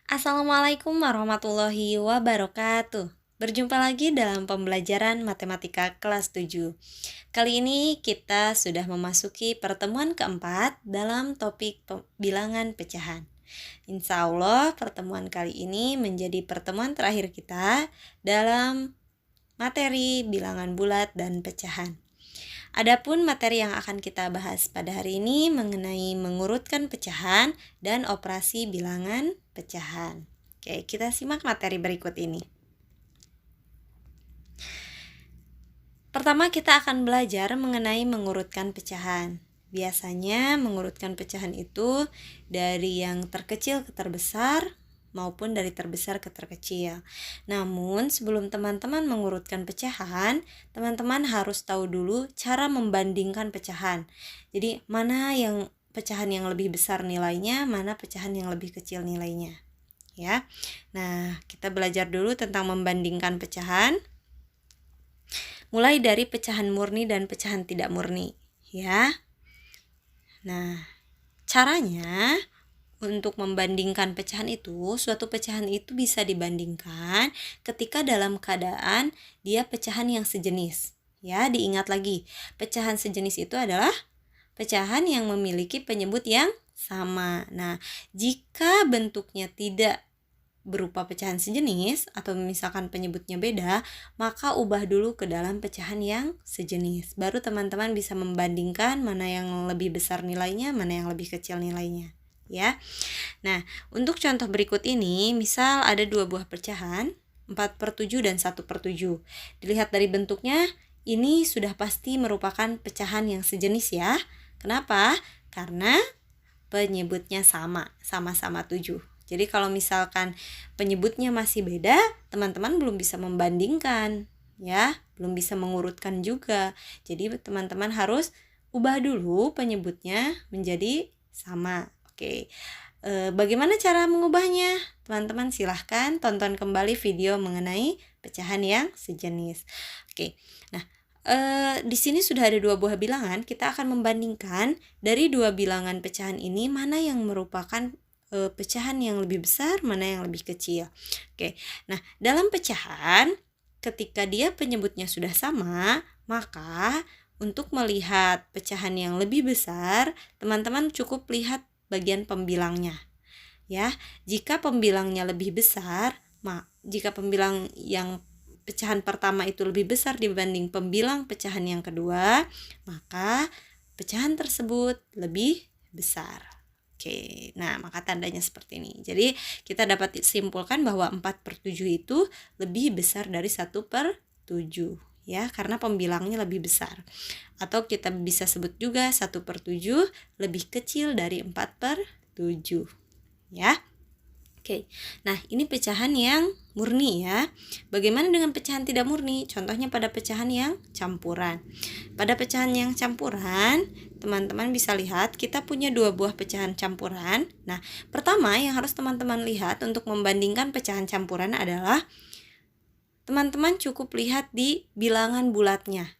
Assalamualaikum warahmatullahi wabarakatuh. Berjumpa lagi dalam pembelajaran matematika kelas 7. Kali ini kita sudah memasuki pertemuan keempat dalam topik bilangan pecahan. Insya Allah pertemuan kali ini menjadi pertemuan terakhir kita dalam materi bilangan bulat dan pecahan. Adapun materi yang akan kita bahas pada hari ini mengenai mengurutkan pecahan dan operasi bilangan pecahan. Oke, kita simak materi berikut ini. Pertama, kita akan belajar mengenai mengurutkan pecahan. Biasanya mengurutkan pecahan itu dari yang terkecil ke terbesar maupun dari terbesar ke terkecil. Namun, sebelum teman-teman mengurutkan pecahan, teman-teman harus tahu dulu cara membandingkan pecahan. Jadi, mana yang pecahan yang lebih besar nilainya, mana pecahan yang lebih kecil nilainya. Ya. Nah, kita belajar dulu tentang membandingkan pecahan. Mulai dari pecahan murni dan pecahan tidak murni, ya. Nah, caranya untuk membandingkan pecahan itu, suatu pecahan itu bisa dibandingkan ketika dalam keadaan dia pecahan yang sejenis. Ya, diingat lagi, pecahan sejenis itu adalah pecahan yang memiliki penyebut yang sama. Nah, jika bentuknya tidak berupa pecahan sejenis atau misalkan penyebutnya beda, maka ubah dulu ke dalam pecahan yang sejenis. Baru teman-teman bisa membandingkan mana yang lebih besar nilainya, mana yang lebih kecil nilainya. Ya. Nah, untuk contoh berikut ini, misal ada dua buah pecahan, 4/7 dan 1/7. Dilihat dari bentuknya, ini sudah pasti merupakan pecahan yang sejenis ya. Kenapa? Karena penyebutnya sama-sama 7. Jadi kalau misalkan penyebutnya masih beda, teman-teman belum bisa membandingkan, ya, belum bisa mengurutkan juga. Jadi teman-teman harus ubah dulu penyebutnya menjadi sama. Oke. Bagaimana cara mengubahnya? Teman-teman silahkan tonton kembali video mengenai pecahan yang sejenis. Oke. Nah, di sini sudah ada dua buah bilangan. Kita akan membandingkan dari dua bilangan pecahan ini mana yang merupakan pecahan yang lebih besar, mana yang lebih kecil. Oke. Nah, dalam pecahan ketika dia penyebutnya sudah sama, maka untuk melihat pecahan yang lebih besar, teman-teman cukup lihat bagian pembilangnya. Ya, jika pembilangnya lebih besar, jika pembilang yang pecahan pertama itu lebih besar dibanding pembilang pecahan yang kedua, maka pecahan tersebut lebih besar. Oke, nah maka tandanya seperti ini. Jadi kita dapat simpulkan bahwa 4/7 itu lebih besar dari 1/7, ya, karena pembilangnya lebih besar. Atau kita bisa sebut juga 1/7 lebih kecil dari 4/7, ya. Oke, nah ini pecahan yang murni ya. Bagaimana dengan pecahan tidak murni? Contohnya pada pecahan yang campuran. Pada pecahan yang campuran, teman-teman bisa lihat kita punya dua buah pecahan campuran. Nah, pertama yang harus teman-teman lihat untuk membandingkan pecahan campuran adalah teman-teman cukup lihat di bilangan bulatnya.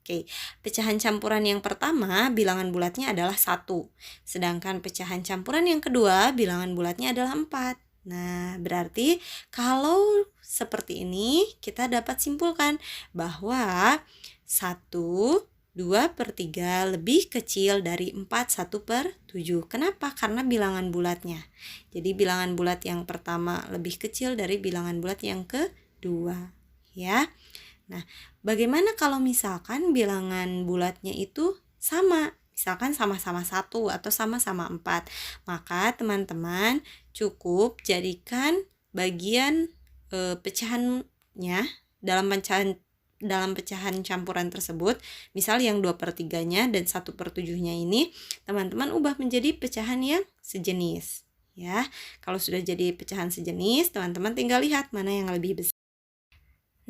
Oke, pecahan campuran yang pertama bilangan bulatnya adalah 1. Sedangkan pecahan campuran yang kedua bilangan bulatnya adalah 4. Nah, berarti kalau seperti ini kita dapat simpulkan bahwa 1, 2/3 lebih kecil dari 4, 1/7. Kenapa? Karena bilangan bulatnya. Jadi bilangan bulat yang pertama lebih kecil dari bilangan bulat yang kedua, ya. Nah, bagaimana kalau misalkan bilangan bulatnya itu sama? Misalkan sama-sama 1 atau sama-sama 4. Maka teman-teman cukup jadikan bagian pecahannya dalam pecahan campuran tersebut. Misal yang 2/3-nya dan 1/7-nya ini teman-teman ubah menjadi pecahan yang sejenis. Ya, kalau sudah jadi pecahan sejenis, teman-teman tinggal lihat mana yang lebih besar.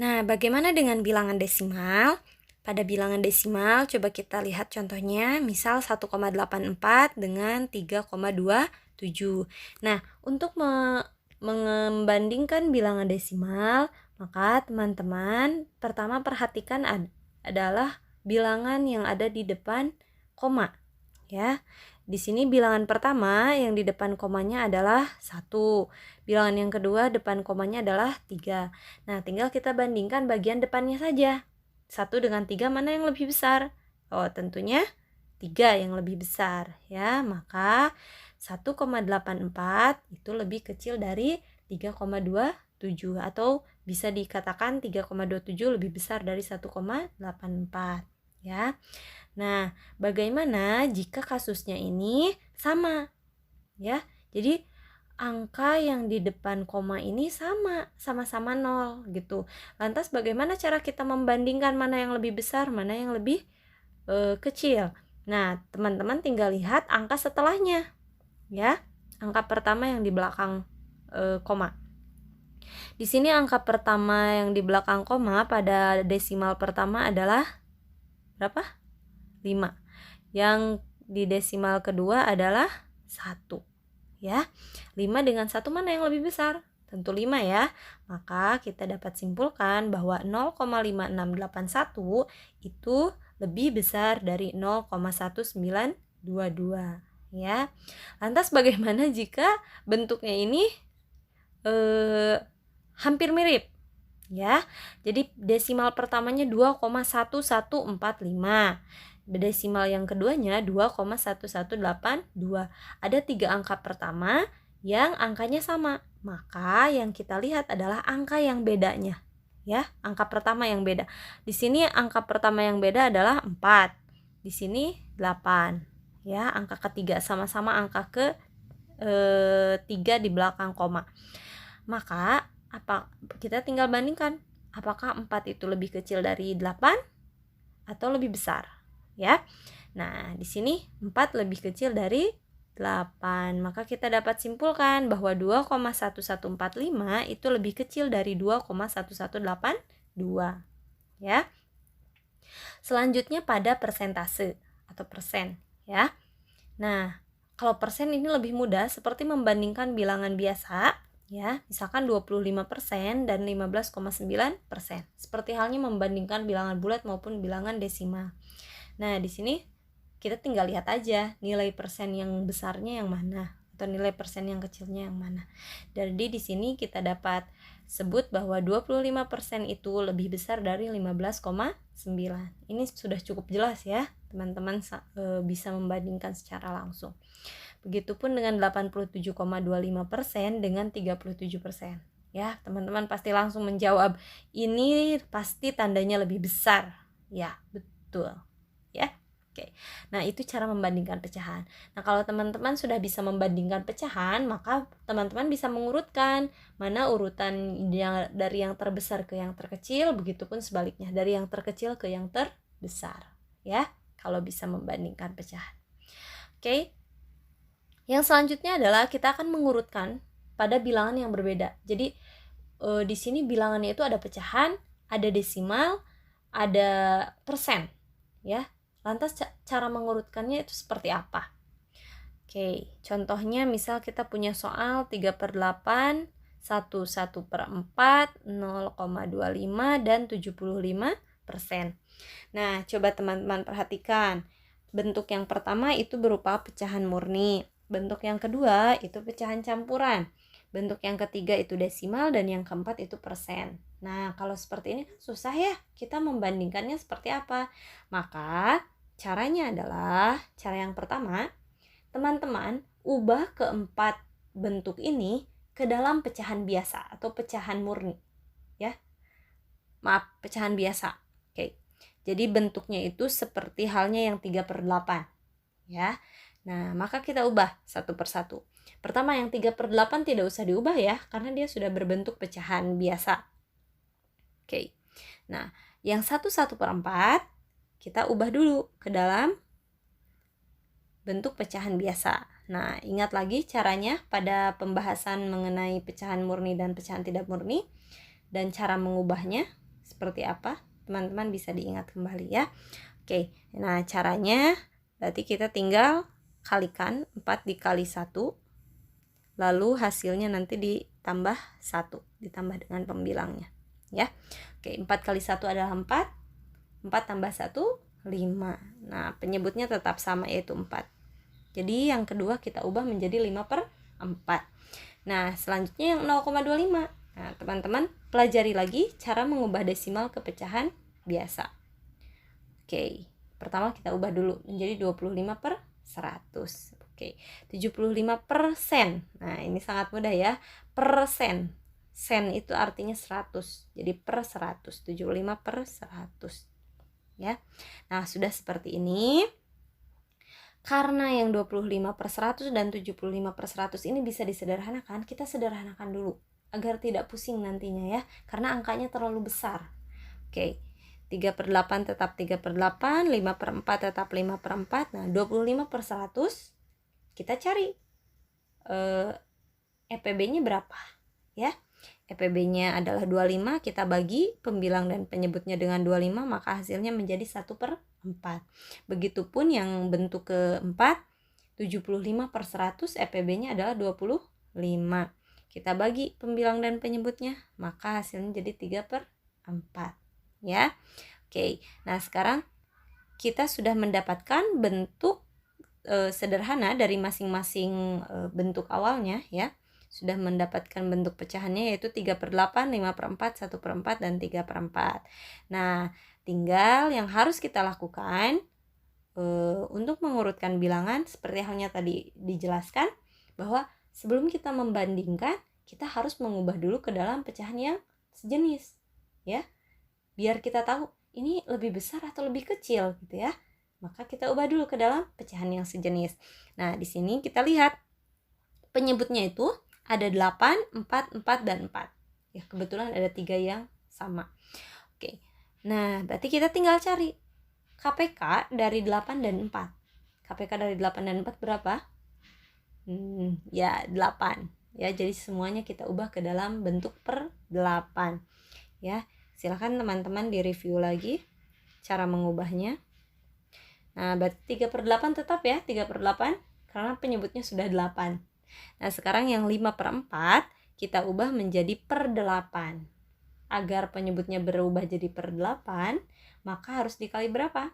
Nah, bagaimana dengan bilangan desimal? Pada bilangan desimal, coba kita lihat contohnya, misal 1,84 dengan 3,27. Nah, untuk membandingkan bilangan desimal, maka teman-teman pertama perhatikan adalah bilangan yang ada di depan koma. Ya, di sini bilangan pertama yang di depan komanya adalah 1. Bilangan yang kedua depan komanya adalah 3. Nah, tinggal kita bandingkan bagian depannya saja. 1 dengan 3 mana yang lebih besar? Oh, tentunya 3 yang lebih besar ya. Maka 1,84 itu lebih kecil dari 3,27 atau bisa dikatakan 3,27 lebih besar dari 1,84 ya. Nah, bagaimana jika kasusnya ini sama? Ya. Jadi angka yang di depan koma ini sama-sama 0 gitu. Lantas bagaimana cara kita membandingkan mana yang lebih besar, mana yang lebih kecil? Nah, teman-teman tinggal lihat angka setelahnya. Ya. Angka pertama yang di belakang koma. Di sini angka pertama yang di belakang koma pada desimal pertama adalah berapa? 5. Yang di desimal kedua adalah 1. Ya. 5 dengan 1 mana yang lebih besar? Tentu 5 ya. Maka kita dapat simpulkan bahwa 0,5681 itu lebih besar dari 0,1922 ya. Lantas bagaimana jika bentuknya ini hampir mirip? Ya. Jadi desimal pertamanya 2,1145. Desimal yang keduanya 2,1182. Ada 3 angka pertama yang angkanya sama. Maka yang kita lihat adalah angka yang bedanya. Ya, angka pertama yang beda. Di sini angka pertama yang beda adalah 4. Di sini 8. Ya, angka ketiga sama-sama angka ke 3 di belakang koma. Maka kita tinggal bandingkan apakah 4 itu lebih kecil dari 8 atau lebih besar. Ya. Nah, di sini 4 lebih kecil dari 8. Maka kita dapat simpulkan bahwa 2,1145 itu lebih kecil dari 2,1182. Ya. Selanjutnya pada persentase atau persen, ya. Nah, kalau persen ini lebih mudah seperti membandingkan bilangan biasa, ya. Misalkan 25% dan 15,9%. Seperti halnya membandingkan bilangan bulat maupun bilangan desimal. Nah, di sini kita tinggal lihat aja nilai persen yang besarnya yang mana atau nilai persen yang kecilnya yang mana. Jadi di sini kita dapat sebut bahwa 25% itu lebih besar dari 15,9. Ini sudah cukup jelas ya, teman-teman bisa membandingkan secara langsung. Begitupun dengan 87,25% dengan 37%. Ya, teman-teman pasti langsung menjawab, ini pasti tandanya lebih besar. Ya, betul. Ya. Oke. Nah, itu cara membandingkan pecahan. Nah, kalau teman-teman sudah bisa membandingkan pecahan, maka teman-teman bisa mengurutkan mana urutan dari yang terbesar ke yang terkecil, begitupun sebaliknya dari yang terkecil ke yang terbesar, ya. Kalau bisa membandingkan pecahan. Oke. Yang selanjutnya adalah kita akan mengurutkan pada bilangan yang berbeda. Jadi di sini bilangannya itu ada pecahan, ada desimal, ada persen, ya. Lantas cara mengurutkannya itu seperti apa? Oke, contohnya misal kita punya soal 3/8, 1/4, 0,25 dan 75%. Nah, coba teman-teman perhatikan. Bentuk yang pertama itu berupa pecahan murni. Bentuk yang kedua itu pecahan campuran. Bentuk yang ketiga itu desimal dan yang keempat itu persen. Nah, kalau seperti ini kan susah ya, kita membandingkannya seperti apa? Maka caranya adalah, cara yang pertama, teman-teman ubah keempat bentuk ini ke dalam pecahan biasa atau pecahan murni. Ya. Maaf, pecahan biasa. Oke. Jadi bentuknya itu seperti halnya yang 3/8. Ya. Nah, maka kita ubah satu persatu. Pertama, yang 3/8 tidak usah diubah ya, karena dia sudah berbentuk pecahan biasa. Oke. Nah, yang 1/4 kita ubah dulu ke dalam bentuk pecahan biasa. Nah, ingat lagi caranya pada pembahasan mengenai pecahan murni dan pecahan tidak murni, dan cara mengubahnya seperti apa, teman-teman bisa diingat kembali ya. Oke, nah caranya berarti kita tinggal kalikan 4 dikali 1, lalu hasilnya nanti ditambah 1, ditambah dengan pembilangnya ya. Oke, 4 kali 1 adalah 4, 4 tambah 1, 5. Nah, penyebutnya tetap sama yaitu 4. Jadi yang kedua kita ubah menjadi 5/4. Nah, selanjutnya yang 0,25. Nah, teman-teman pelajari lagi cara mengubah desimal ke pecahan biasa. Oke, pertama kita ubah dulu menjadi 25/100. Oke, 75%. Nah, ini sangat mudah ya. Persen. Sen itu artinya 100. Jadi per 100, 75/100. Ya. Nah, sudah seperti ini. Karena yang 25/100 dan 75/100 ini bisa disederhanakan, kita sederhanakan dulu agar tidak pusing nantinya ya, karena angkanya terlalu besar. Oke, 3/8 tetap 3/8, 5/4 tetap 5/4. Nah, 25/100 kita cari EPB-nya berapa ya. EPB-nya adalah 25, kita bagi pembilang dan penyebutnya dengan 25, maka hasilnya menjadi 1/4. Begitupun yang bentuk keempat, 75/100, EPB-nya adalah 25. Kita bagi pembilang dan penyebutnya, maka hasilnya jadi 3/4. Ya. Oke, nah sekarang kita sudah mendapatkan bentuk sederhana dari masing-masing bentuk awalnya ya. Sudah mendapatkan bentuk pecahannya yaitu 3/8, 5/4, 1/4, dan 3/4. Nah, tinggal yang harus kita lakukan untuk mengurutkan bilangan seperti halnya tadi dijelaskan bahwa sebelum kita membandingkan, kita harus mengubah dulu ke dalam pecahan yang sejenis ya. Biar kita tahu ini lebih besar atau lebih kecil gitu ya. Maka kita ubah dulu ke dalam pecahan yang sejenis. Nah, di sini kita lihat penyebutnya itu ada 8, 4, 4, dan 4. Ya, kebetulan ada 3 yang sama. Oke. Nah, berarti kita tinggal cari KPK dari 8 dan 4. KPK dari 8 dan 4 berapa? Ya, 8. Ya, jadi semuanya kita ubah ke dalam bentuk per 8. Ya, silakan teman-teman direview lagi cara mengubahnya. Nah, berarti 3/8 tetap ya, 3/8 karena penyebutnya sudah 8. Nah, sekarang yang 5/4 kita ubah menjadi per 8. Agar penyebutnya berubah jadi per 8, maka harus dikali berapa?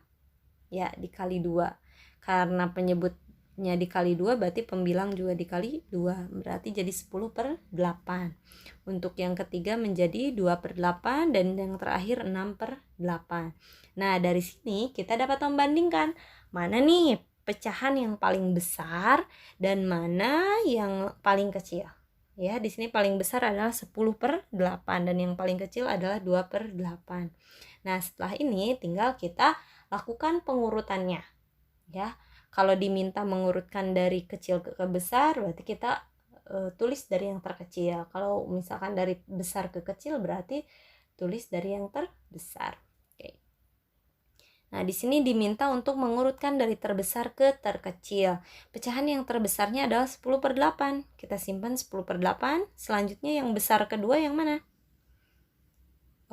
Ya, dikali 2. Karena penyebutnya dikali 2, berarti pembilang juga dikali 2. Berarti jadi 10/8. Untuk yang ketiga menjadi 2/8 dan yang terakhir 6/8. Nah, dari sini kita dapat membandingkan mana nih pecahan yang paling besar dan mana yang paling kecil. Ya, di sini paling besar adalah 10/8 dan yang paling kecil adalah 2/8. Nah, setelah ini tinggal kita lakukan pengurutannya. Ya, kalau diminta mengurutkan dari kecil ke besar, berarti kita tulis dari yang terkecil. Kalau misalkan dari besar ke kecil, berarti tulis dari yang terbesar. Nah, di sini diminta untuk mengurutkan dari terbesar ke terkecil. Pecahan yang terbesarnya adalah 10/8. Kita simpan 10/8. Selanjutnya yang besar kedua yang mana?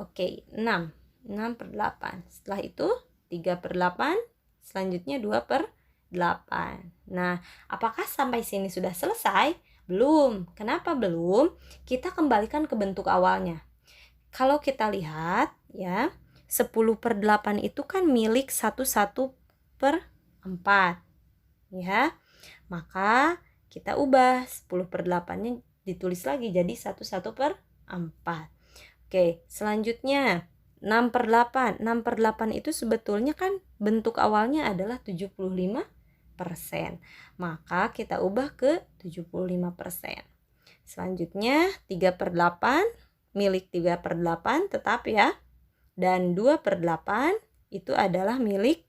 Oke, 6. 6/8. Setelah itu 3/8. Selanjutnya 2/8. Nah, apakah sampai sini sudah selesai? Belum. Kenapa belum? Kita kembalikan ke bentuk awalnya. Kalau kita lihat ya, 10/8 itu kan milik 1/4 ya. Maka kita ubah 10/8-nya ditulis lagi jadi 1/4. Oke, selanjutnya 6/8. 6/8 itu sebetulnya kan bentuk awalnya adalah 75%. Maka kita ubah ke 75%. Selanjutnya 3/8 milik 3/8 tetap ya. Dan 2/8 itu adalah milik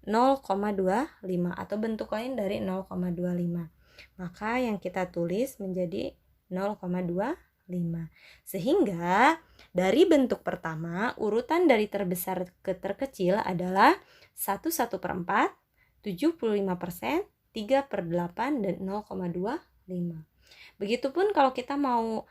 0,25 atau bentuk lain dari 0,25. Maka yang kita tulis menjadi 0,25. Sehingga dari bentuk pertama, urutan dari terbesar ke terkecil adalah 1/1/4, 75%, 3/8, dan 0,25. Begitupun kalau kita mau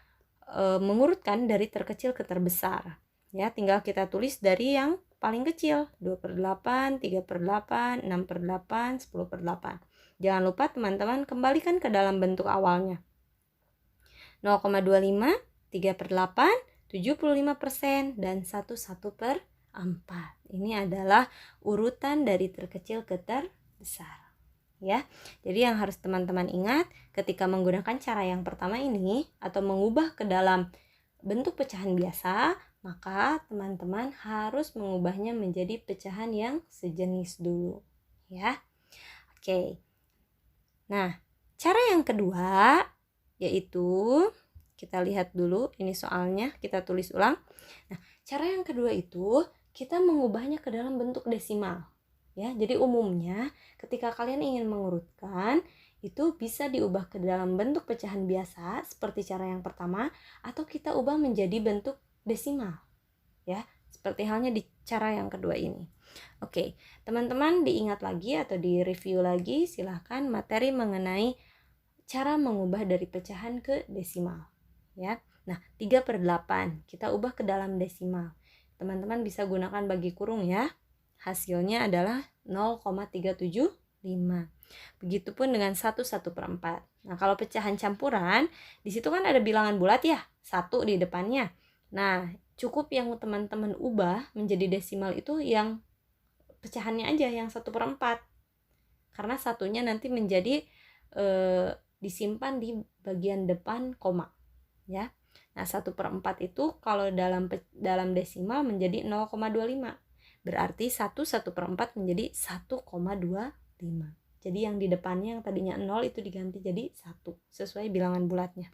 mengurutkan dari terkecil ke terbesar. Ya, tinggal kita tulis dari yang paling kecil, 2/8, 3/8, 6/8, 10/8. Jangan lupa teman-teman kembalikan ke dalam bentuk awalnya. 0,25, 3/8, 75%, dan 1/1/4. Ini adalah urutan dari terkecil ke terbesar. ya. Jadi yang harus teman-teman ingat ketika menggunakan cara yang pertama ini atau mengubah ke dalam bentuk pecahan biasa, maka teman-teman harus mengubahnya menjadi pecahan yang sejenis dulu, ya. Oke. Nah, cara yang kedua yaitu kita lihat dulu ini soalnya, kita tulis ulang. Nah, cara yang kedua itu kita mengubahnya ke dalam bentuk desimal. Ya, jadi umumnya ketika kalian ingin mengurutkan itu bisa diubah ke dalam bentuk pecahan biasa seperti cara yang pertama atau kita ubah menjadi bentuk desimal. Ya, seperti halnya di cara yang kedua ini. Oke, teman-teman diingat lagi atau di-review lagi silahkan materi mengenai cara mengubah dari pecahan ke desimal. Ya. Nah, 3/8 kita ubah ke dalam desimal. Teman-teman bisa gunakan bagi kurung ya. Hasilnya adalah 0,375. Begitupun dengan 1/4. Nah, kalau pecahan campuran, di situ kan ada bilangan bulat ya, 1 di depannya. Nah, cukup yang teman-teman ubah menjadi desimal itu yang pecahannya aja, yang 1/4. Karena satunya nanti menjadi disimpan di bagian depan koma. Ya. Nah, 1/4 itu kalau dalam desimal menjadi 0,25. Berarti 1/4 menjadi 1,25. Jadi yang di depannya yang tadinya 0 itu diganti jadi 1 sesuai bilangan bulatnya.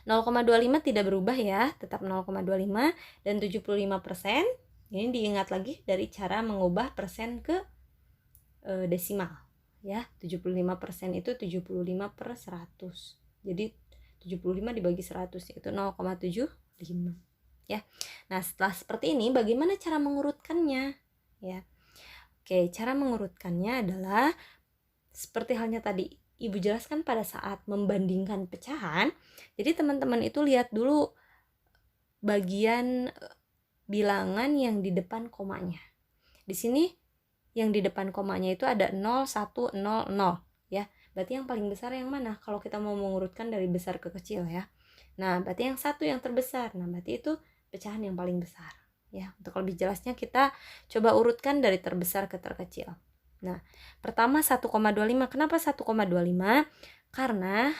0,25 tidak berubah ya, tetap 0,25 dan 75%. Ini diingat lagi dari cara mengubah persen ke desimal. Ya, 75% itu 75/100. Jadi 75 dibagi 100 yaitu 0,75. Ya. Nah, setelah seperti ini bagaimana cara mengurutkannya? Ya. Oke, cara mengurutkannya adalah seperti halnya tadi Ibu jelaskan pada saat membandingkan pecahan. Jadi teman-teman itu lihat dulu bagian bilangan yang di depan komanya. Di sini yang di depan komanya itu ada 0, 1, 0, 0 ya. Berarti yang paling besar yang mana? Kalau kita mau mengurutkan dari besar ke kecil ya. Nah, berarti yang 1 yang terbesar. Nah, berarti itu pecahan yang paling besar. Ya, untuk lebih jelasnya kita coba urutkan dari terbesar ke terkecil. Nah, pertama 1,25. Kenapa 1,25? Karena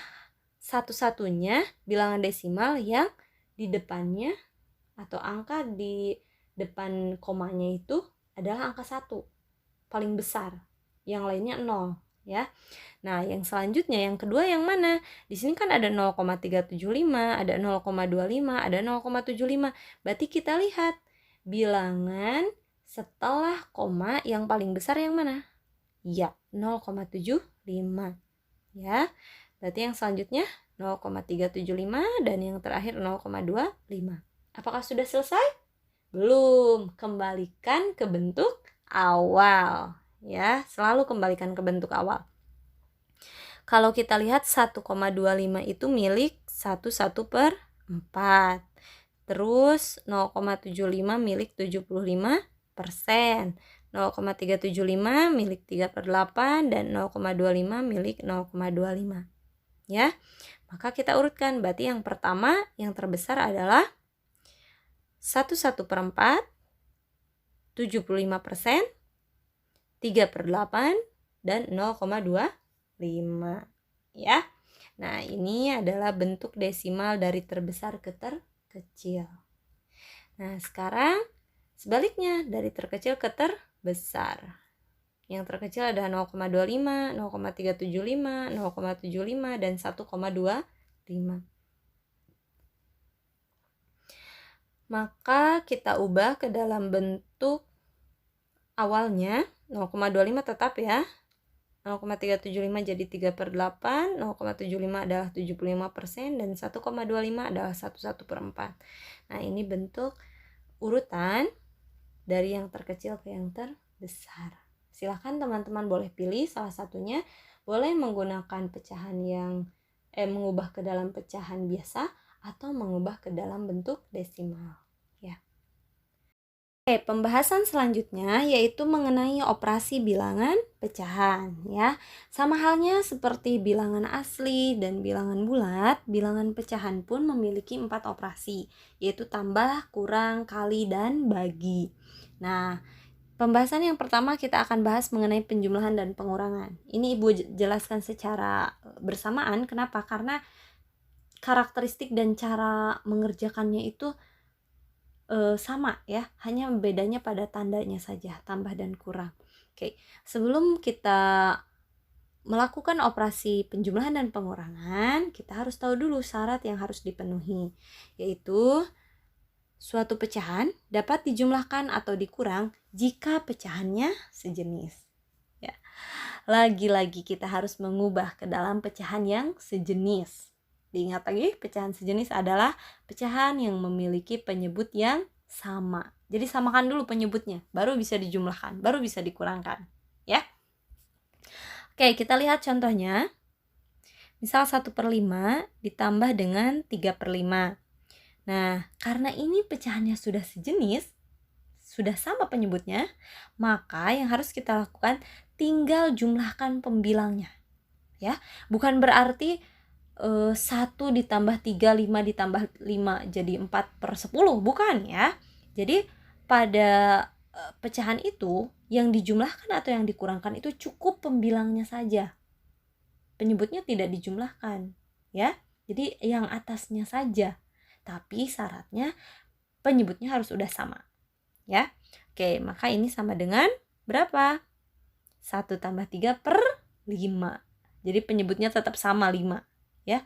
satu-satunya bilangan desimal yang di depannya atau angka di depan komanya itu adalah angka 1. Paling besar. Yang lainnya 0, ya. Nah, yang selanjutnya yang kedua yang mana? Di sini kan ada 0,375, ada 0,25, ada 0,75. Berarti kita lihat bilangan setelah koma yang paling besar yang mana? Ya, 0,75. Ya. Berarti yang selanjutnya 0,375 dan yang terakhir 0,25. Apakah sudah selesai? Belum. Kembalikan ke bentuk awal. Ya, selalu kembalikan ke bentuk awal. Kalau kita lihat 1,25 itu milik 1/4. Terus 0,75 milik 75%. 0,375 milik 3/8 dan 0,25 milik 0,25. Ya. Maka kita urutkan. Berarti yang pertama yang terbesar adalah 1/4, 75%, 3/8 dan 0,25 ya. Nah, ini adalah bentuk desimal dari terbesar ke terkecil. Nah, sekarang sebaliknya dari terkecil ke terbesar. Yang terkecil ada 0,25, 0,375, 0,75 dan 1,25. Maka kita ubah ke dalam bentuk awalnya 0,25 tetap ya. 0,375 jadi 3/8, 0,75 adalah 75% dan 1,25 adalah 1/4. Nah, ini bentuk urutan dari yang terkecil ke yang terbesar. Silakan teman-teman boleh pilih salah satunya, boleh menggunakan pecahan yang mengubah ke dalam pecahan biasa atau mengubah ke dalam bentuk desimal. Ya. Oke, pembahasan selanjutnya yaitu mengenai operasi bilangan pecahan ya. Sama halnya seperti bilangan asli dan bilangan bulat, bilangan pecahan pun memiliki 4 operasi, yaitu tambah, kurang, kali, dan bagi. Nah, Pembahasan yang pertama kita akan bahas mengenai penjumlahan dan pengurangan. Ini Ibu jelaskan secara bersamaan. Kenapa? Karena karakteristik dan cara mengerjakannya itu sama ya, hanya bedanya pada tandanya saja, tambah dan kurang. Oke, sebelum kita melakukan operasi penjumlahan dan pengurangan, kita harus tahu dulu syarat yang harus dipenuhi, yaitu suatu pecahan dapat dijumlahkan atau dikurang jika pecahannya sejenis. Ya. Lagi-lagi kita harus mengubah ke dalam pecahan yang sejenis. Diingat lagi, pecahan sejenis adalah pecahan yang memiliki penyebut yang sama. Jadi samakan dulu penyebutnya, baru bisa dijumlahkan, baru bisa dikurangkan. Ya. Oke, kita lihat contohnya. Misal 1/5 ditambah dengan 3/5. Nah, karena ini pecahannya sudah sejenis, sudah sama penyebutnya, maka yang harus kita lakukan tinggal jumlahkan pembilangnya. Ya, bukan berarti 1 ditambah 3, 5 ditambah 5 jadi 4/10, bukan ya. Jadi pada pecahan itu yang dijumlahkan atau yang dikurangkan itu cukup pembilangnya saja. Penyebutnya tidak dijumlahkan, ya. Jadi yang atasnya saja. Tapi syaratnya penyebutnya harus udah sama, ya. Oke, maka ini sama dengan berapa? 1 tambah 3/5. Jadi penyebutnya tetap sama 5. Ya,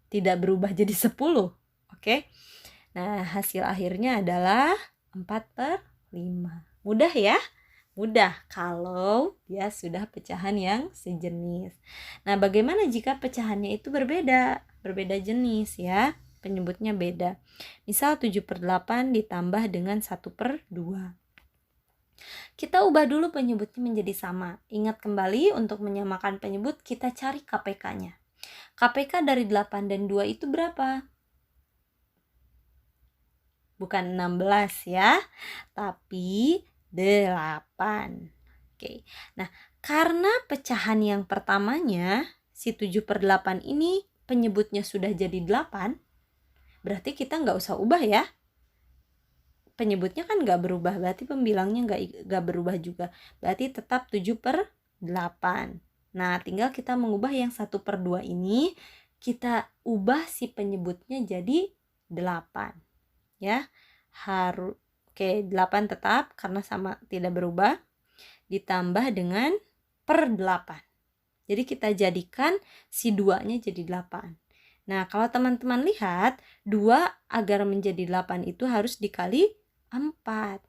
tidak berubah jadi 10. Oke. Nah, hasil akhirnya adalah 4/5. Mudah ya? Mudah kalau dia sudah pecahan yang sejenis. Nah, bagaimana jika pecahannya itu berbeda jenis ya? Penyebutnya beda. Misal 7/8 ditambah dengan 1/2. Kita ubah dulu penyebutnya menjadi sama. Ingat kembali, untuk menyamakan penyebut kita cari KPK-nya. KPK dari 8 dan 2 itu berapa? Bukan 16 ya, tapi 8. Oke. Nah, karena pecahan yang pertamanya si 7/8 ini penyebutnya sudah jadi 8, berarti kita nggak usah ubah ya. Penyebutnya kan nggak berubah, berarti pembilangnya nggak berubah juga. Berarti tetap 7/8. Nah, tinggal kita mengubah yang 1/2 ini, kita ubah si penyebutnya jadi 8. Ya. Oke, 8 tetap karena sama tidak berubah. Ditambah dengan per 8. Jadi kita jadikan si 2-nya jadi 8. Nah, kalau teman-teman lihat, 2 agar menjadi 8 itu harus dikali 4.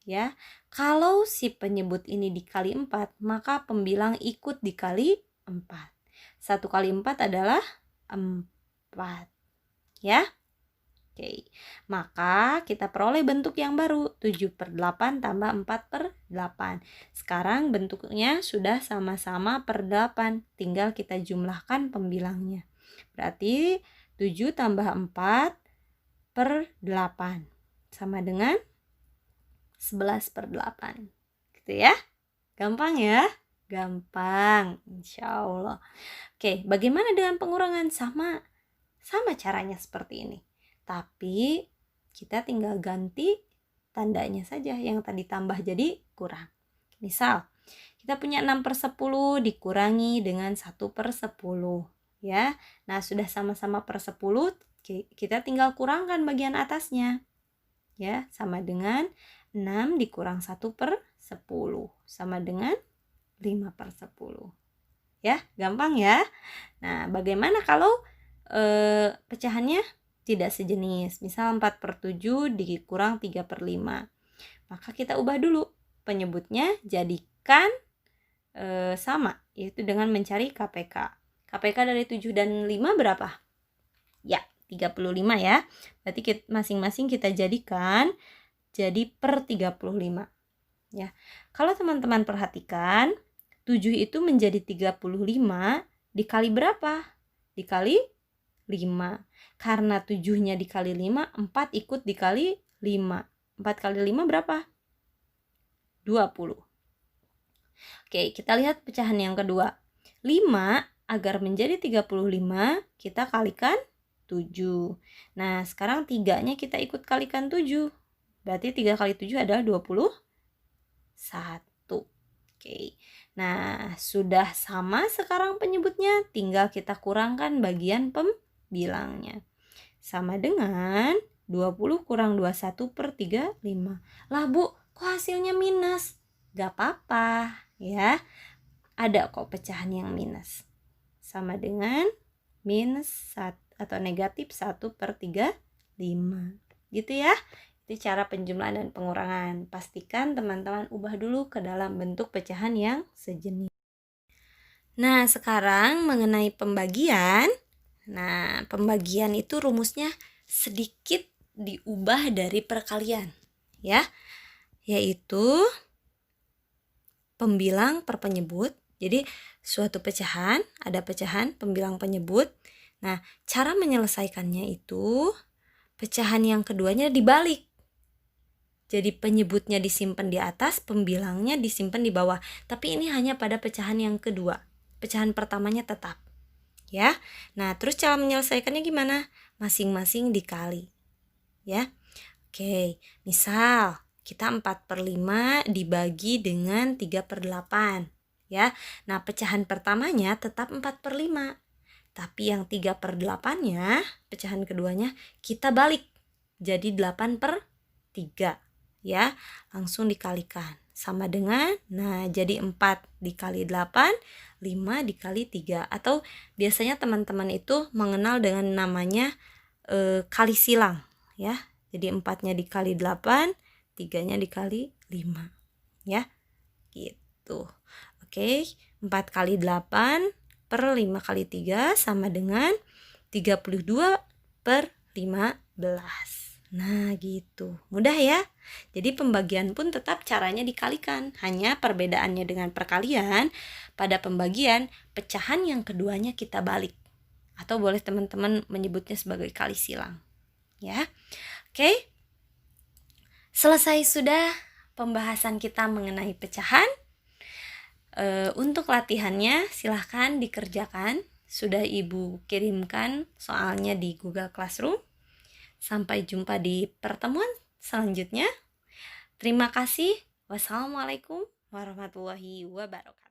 Ya, kalau si penyebut ini dikali 4, maka pembilang ikut dikali 4. 1 kali 4 adalah 4. Ya. Oke, maka kita peroleh bentuk yang baru, 7/8 tambah 4/8. Sekarang bentuknya sudah sama-sama per 8, tinggal kita jumlahkan pembilangnya. Berarti 7 tambah 4/8 sama dengan 11/8. Gitu ya. Gampang ya? Gampang, insya Allah. Oke, bagaimana dengan pengurangan? Sama caranya seperti ini. Tapi kita tinggal ganti tandanya saja, yang tadi tambah jadi kurang. Misal, kita punya 6/10 dikurangi dengan 1/10. Ya, nah sudah sama-sama per 10, kita tinggal kurangkan bagian atasnya. Ya, sama dengan 6 dikurang 1/10 sama dengan 5/10. Ya, gampang ya. Nah, bagaimana kalau pecahannya tidak sejenis? Misal 4/7 dikurang 3/5. Maka kita ubah dulu penyebutnya, jadikan sama, yaitu dengan mencari KPK. KPK dari 7 dan 5 berapa? Ya, 35 ya. Berarti masing-masing kita jadikan jadi per 35. Ya. Kalau teman-teman perhatikan, 7 itu menjadi 35 dikali berapa? Dikali 5. Karena 7-nya dikali 5, 4 ikut dikali 5. 4 kali 5 berapa? 20. Oke, kita lihat pecahan yang kedua. 5 agar menjadi 35, kita kalikan 7. Nah, sekarang 3-nya kita ikut kalikan 7. Berarti 3 kali 7 adalah 24. 1. Oke. Nah, sudah sama sekarang penyebutnya, tinggal kita kurangkan bagian pembilangnya. Sama dengan 20 kurang 21 per 35. Lah Bu, kok hasilnya minus? Gak apa-apa ya. Ada kok pecahan yang minus. Sama dengan minus 1 atau negatif 1 per 35. Gitu ya. Itu cara penjumlahan dan pengurangan. Pastikan teman-teman ubah dulu ke dalam bentuk pecahan yang sejenis. Nah, sekarang mengenai pembagian. Nah, pembagian itu rumusnya sedikit diubah dari perkalian, ya. Yaitu pembilang per penyebut. Jadi, suatu pecahan, ada pecahan, pembilang penyebut. Nah, cara menyelesaikannya itu pecahan yang keduanya dibalik. Jadi penyebutnya disimpan di atas, pembilangnya disimpan di bawah. Tapi ini hanya pada pecahan yang kedua. Pecahan pertamanya tetap. Ya. Nah, terus cara menyelesaikannya gimana? Masing-masing dikali. Ya. Oke, misal kita 4/5 dibagi dengan 3/8. Ya. Nah, pecahan pertamanya tetap 4/5. Tapi yang 3/8-nya, pecahan keduanya, kita balik. Jadi 8/3. Ya, langsung dikalikan. Sama dengan, nah jadi 4 dikali 8, 5 dikali 3. Atau biasanya teman-teman itu mengenal dengan namanya kali silang. Ya, jadi 4-nya dikali 8, 3-nya dikali 5. Ya, gitu. Oke, 4 kali 8 per 5 kali 3 sama dengan 32 per 15. Nah, gitu. Mudah ya. Jadi pembagian pun tetap caranya dikalikan. Hanya perbedaannya dengan perkalian, pada pembagian, pecahan yang keduanya kita balik. Atau boleh teman-teman menyebutnya sebagai kali silang. Ya. Oke. Selesai sudah pembahasan kita mengenai pecahan. Untuk latihannya silahkan dikerjakan. Sudah Ibu kirimkan soalnya di Google Classroom. Sampai jumpa di pertemuan selanjutnya. Terima kasih. Wassalamualaikum warahmatullahi wabarakatuh.